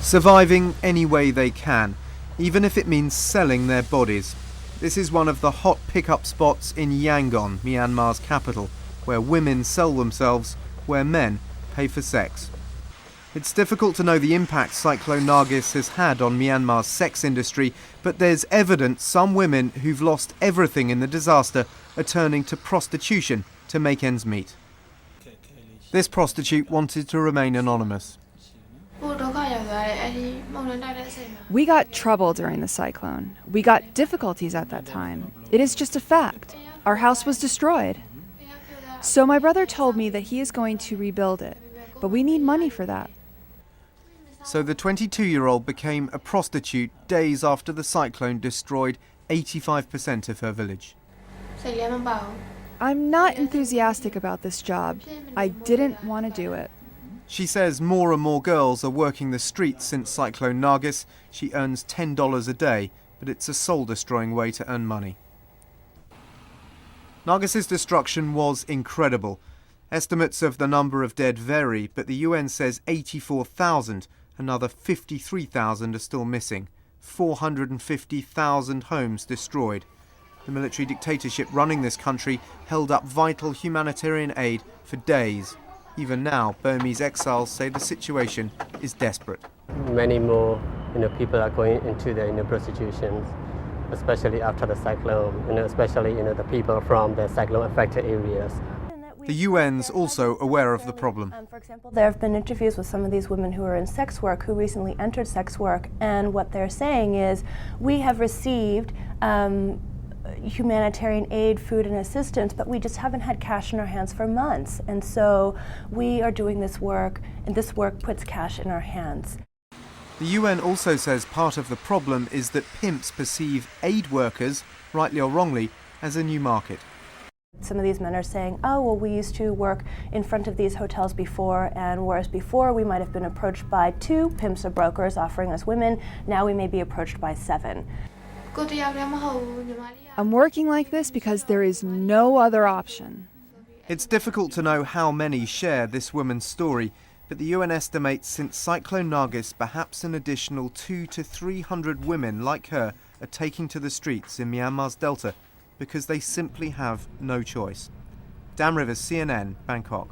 Surviving any way they can, even if it means selling their bodies. This is one of the hot pickup spots in Yangon, Myanmar's capital, where women sell themselves, where men pay for sex. It's difficult to know the impact Cyclone Nargis has had on Myanmar's sex industry, but there's evidence some women who've lost everything in the disaster are turning to prostitution to make ends meet. This prostitute wanted to remain anonymous. We got trouble during the cyclone. We got difficulties at that time. It is just a fact. Our house was destroyed. So my brother told me that he is going to rebuild it, but we need money for that. So the 22-year-old became a prostitute days after the cyclone destroyed 85% of her village. I'm not enthusiastic about this job. I didn't want to do it. She says more and more girls are working the streets since Cyclone Nargis. She earns $10 a day, but it's a soul-destroying way to earn money. Nargis's destruction was incredible. Estimates of the number of dead vary, but the UN says 84,000. Another 53,000 are still missing. 450,000 homes destroyed. The military dictatorship running this country held up vital humanitarian aid for days. Even now, Burmese exiles say the situation is desperate. Many more people are going into the prostitution, especially after the cyclone, especially the people from the cyclone-affected areas. The UN's also aware of the problem. For example, there have been interviews with some of these women who are in sex work, who recently entered sex work, and what they're saying is, we have received humanitarian aid, food and assistance, but we just haven't had cash in our hands for months. And so we are doing this work, and this work puts cash in our hands. The UN also says part of the problem is that pimps perceive aid workers, rightly or wrongly, as a new market. Some of these men are saying, oh, well, we used to work in front of these hotels before, and whereas before we might have been approached by 2 pimps or brokers offering us women, now we may be approached by 7. I'm working like this because there is no other option. It's difficult to know how many share this woman's story, but the UN estimates since Cyclone Nargis, perhaps an additional 200 to 300 women like her are taking to the streets in Myanmar's delta because they simply have no choice. Dan Rivers, CNN, Bangkok.